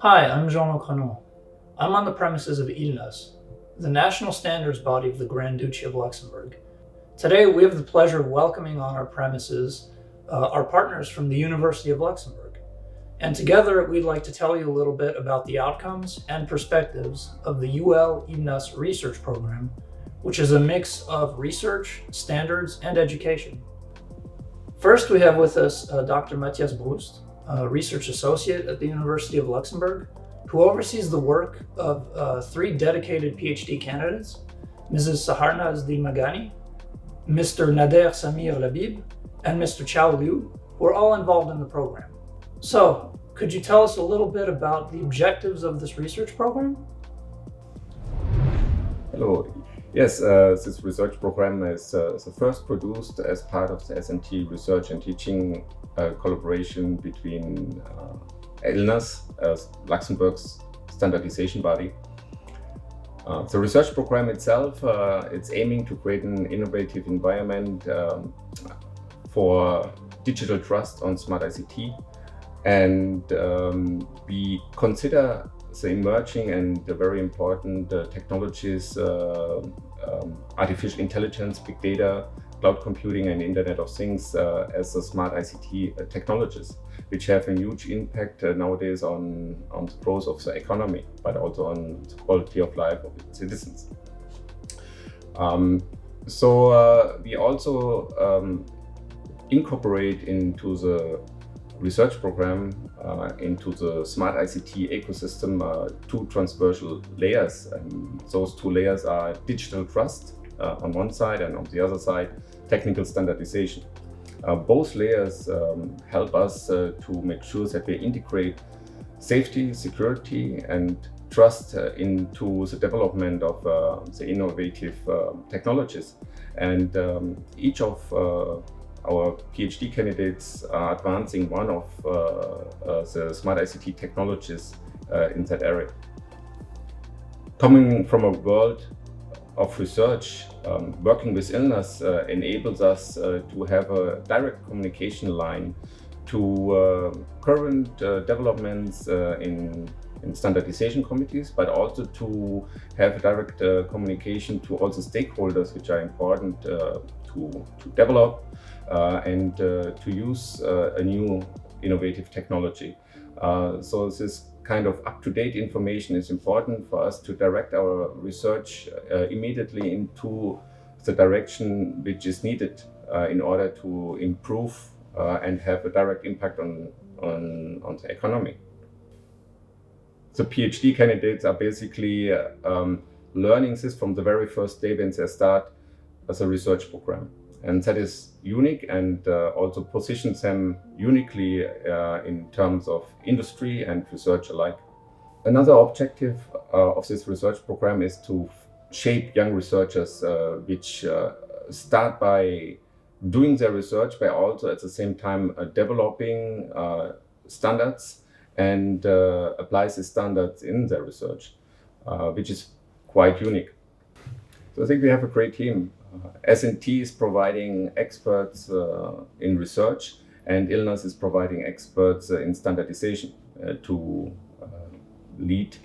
Hi, I'm Jean-Luc Renaud. I'm on the premises of ILNAS, the national standards body of the Grand Duchy of Luxembourg. Today, we have the pleasure of welcoming on our premises our partners from the University of Luxembourg. And together, we'd like to tell you a little bit about the outcomes and perspectives of the UL-ILNAS research program, which is a mix of research, standards, and education. First, we have with us Dr. Matthias Brust, a research associate at the University of Luxembourg, who oversees the work of three dedicated PhD candidates, Mrs. Saharnaz Di Magani, Mr. Nader Samir Labib, and Mr. Chao Liu, who are all involved in the program. So, could you tell us a little bit about the objectives of this research program? Hello. Yes, this research program is the first produced as part of the SNT research and teaching collaboration between ILNAS, Luxembourg's standardization body. The research program itself, it's aiming to create an innovative environment for digital trust on smart ICT, and we consider the emerging and the very important technologies, artificial intelligence, big data, cloud computing, and Internet of Things as the smart ICT technologies, which have a huge impact nowadays on the growth of the economy, but also on the quality of life of its citizens. We also incorporate into the research program, into the smart ICT ecosystem, two transversal layers. And those two layers are digital trust on one side, and on the other side, technical standardization. Both layers help us to make sure that we integrate safety, security, and trust into the development of the innovative technologies. And each of our PhD candidates are advancing one of the smart ICT technologies in that area. Coming from a world of research, working with ILNAS enables us to have a direct communication line to current developments in standardization committees, but also to have direct communication to all the stakeholders which are important to develop and to use a new innovative technology. So this kind of up-to-date information is important for us to direct our research immediately into the direction which is needed in order to improve and have a direct impact on the economy. The PhD candidates are basically learning this from the very first day when they start as a research program. And that is unique and also positions them uniquely in terms of industry and research alike. Another objective of this research program is to shape young researchers which start by doing their research, but also at the same time developing standards and apply these standards in their research, which is quite unique. So I think we have a great team. SNT is providing experts in research, and ILNAS is providing experts in standardization to lead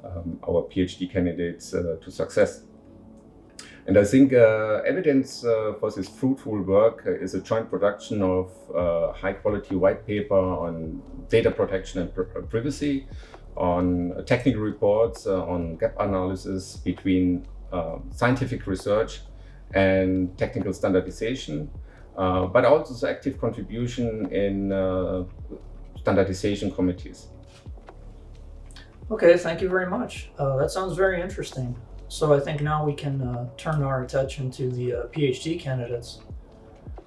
our PhD candidates to success. And I think evidence for this fruitful work is a joint production of high-quality white paper on data protection and privacy, on technical reports, on gap analysis between scientific research and technical standardization, but also the active contribution in standardization committees. Okay, thank you very much. That sounds very interesting. So I think now we can turn our attention to the PhD candidates.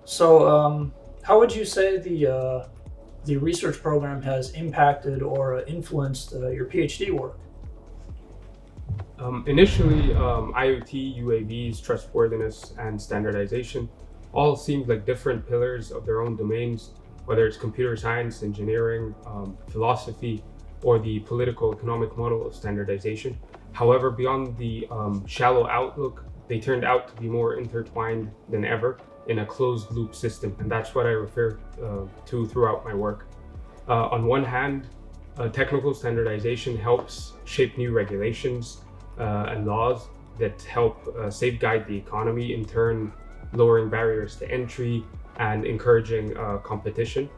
So how would you say the research program has impacted or influenced your PhD work? Initially, IoT, UAVs, trustworthiness, and standardization all seemed like different pillars of their own domains, whether it's computer science, engineering, philosophy, or the political economic model of standardization. However, beyond the shallow outlook, they turned out to be more intertwined than ever in a closed loop system, and that's what I refer to throughout my work. On one hand, technical standardization helps shape new regulations and laws that help safeguard the economy, in turn lowering barriers to entry and encouraging competition.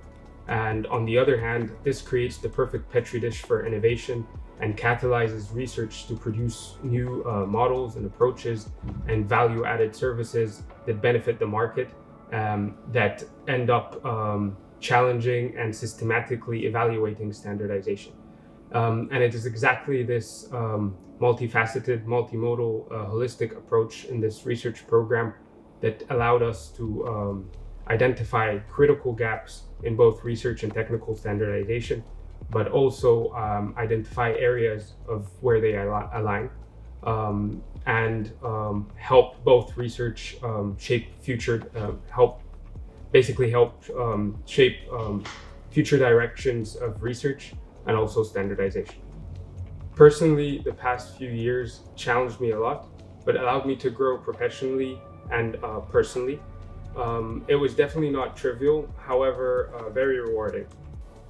And on the other hand, this creates the perfect petri dish for innovation and catalyzes research to produce new models and approaches and value-added services that benefit the market, that end up challenging and systematically evaluating standardization. And it is exactly this multifaceted, multimodal, holistic approach in this research program that allowed us to identify critical gaps in both research and technical standardization, but also identify areas of where they align, and help both research shape future, shape future directions of research and also standardization. Personally, the past few years challenged me a lot, but allowed me to grow professionally and personally. It was definitely not trivial, however, very rewarding.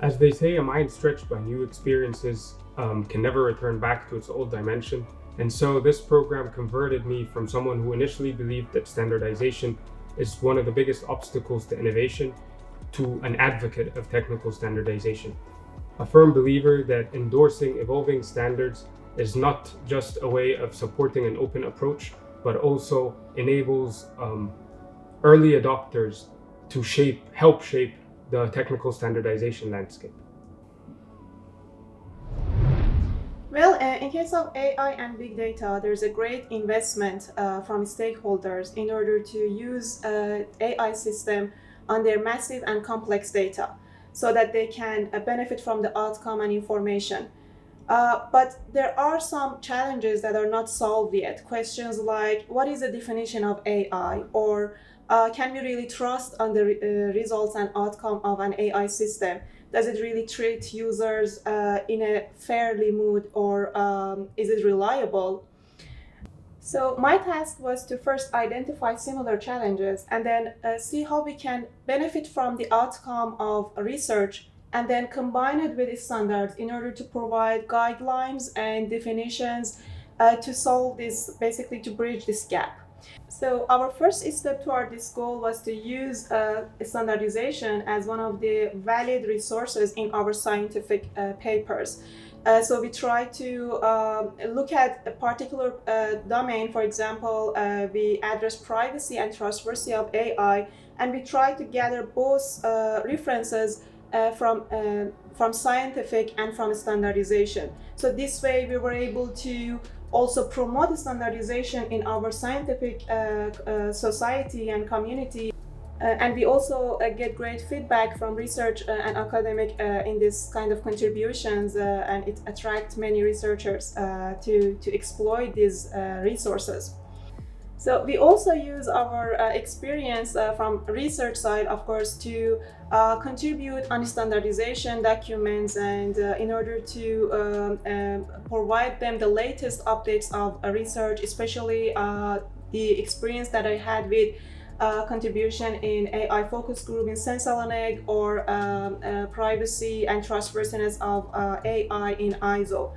As they say, a mind stretched by new experiences can never return back to its old dimension. And so this program converted me from someone who initially believed that standardization is one of the biggest obstacles to innovation to an advocate of technical standardization. A firm believer that endorsing evolving standards is not just a way of supporting an open approach, but also enables early adopters to help shape the technical standardization landscape. Well, in case of AI and big data, there's a great investment from stakeholders in order to use AI system on their massive and complex data so that they can benefit from the outcome and information. But there are some challenges that are not solved yet. Questions like, what is the definition of AI? Or can we really trust on the results and outcome of an AI system? Does it really treat users in a fairly mood, or is it reliable? So my task was to first identify similar challenges and then see how we can benefit from the outcome of research and then combine it with standards in order to provide guidelines and definitions to solve this, basically to bridge this gap. So our first step toward this goal was to use standardization as one of the valid resources in our scientific papers. So we try to look at a particular domain. For example, we address privacy and trustworthiness of AI, and we try to gather both references from scientific and from standardization. So this way we were able to also promote standardization in our scientific society and community. And we also get great feedback from research and academic in this kind of contributions, and it attracts many researchers to exploit these resources. So we also use our experience from research side, of course, to contribute on standardization documents, and in order to provide them the latest updates of research, especially the experience that I had with contribution in AI focus group in Sensalaneg, or privacy and trustworthiness of AI in ISO.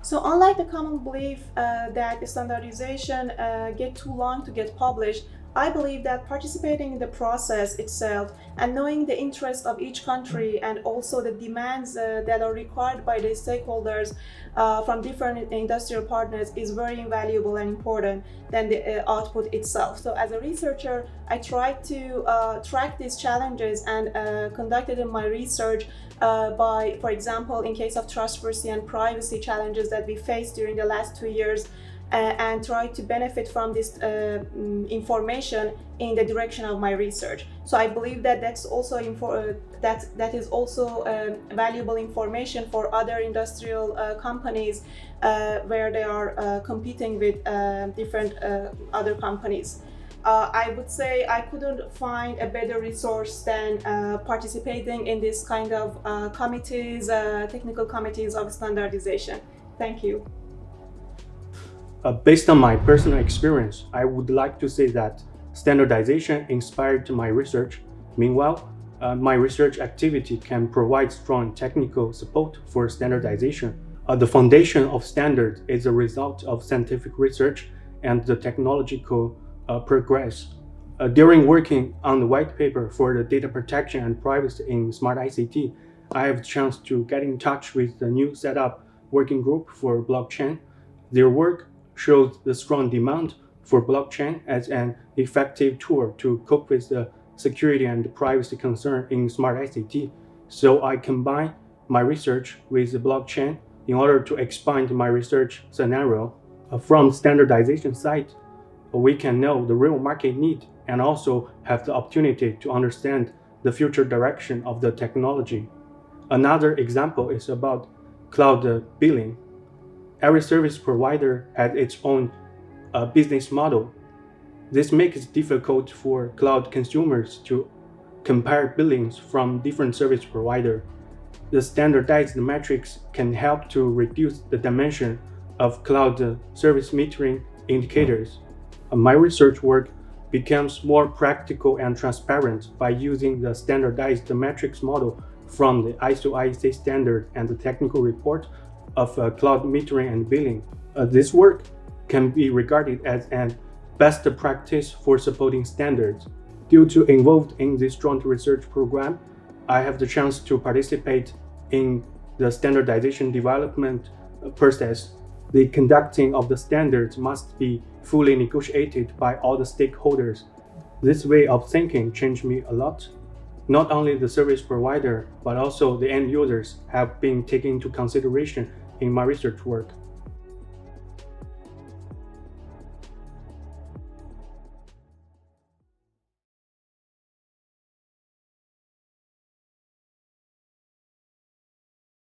So unlike the common belief that standardization get too long to get published, I believe that participating in the process itself and knowing the interest of each country and also the demands that are required by the stakeholders from different industrial partners is very invaluable and important than the output itself. So as a researcher, I tried to track these challenges and conducted my research by, for example, in case of trustworthiness and privacy challenges that we faced during the last 2 years, and try to benefit from this information in the direction of my research. So I believe that that is also valuable information for other industrial companies where they are competing with different other companies. I would say I couldn't find a better resource than participating in this kind of committees, technical committees of standardization. Thank you. Based on my personal experience, I would like to say that standardization inspired my research. Meanwhile, my research activity can provide strong technical support for standardization. The foundation of standards is a result of scientific research and the technological progress. During working on the white paper for the data protection and privacy in smart ICT, I have the chance to get in touch with the new setup working group for blockchain. Their work shows the strong demand for blockchain as an effective tool to cope with the security and privacy concern in smart ICT. So I combine my research with the blockchain in order to expand my research scenario. From standardization side, we can know the real market need and also have the opportunity to understand the future direction of the technology. Another example is about cloud billing. Every service provider has its own business model. This makes it difficult for cloud consumers to compare billings from different service providers. The standardized metrics can help to reduce the dimension of cloud service metering indicators. My research work becomes more practical and transparent by using the standardized metrics model from the ISO IEC standard and the technical report of cloud metering and billing. This work can be regarded as an best practice for supporting standards. Due to involved in this joint research program, I have the chance to participate in the standardization development process. The conducting of the standards must be fully negotiated by all the stakeholders. This way of thinking changed me a lot. Not only the service provider, but also the end users have been taken into consideration in my research work.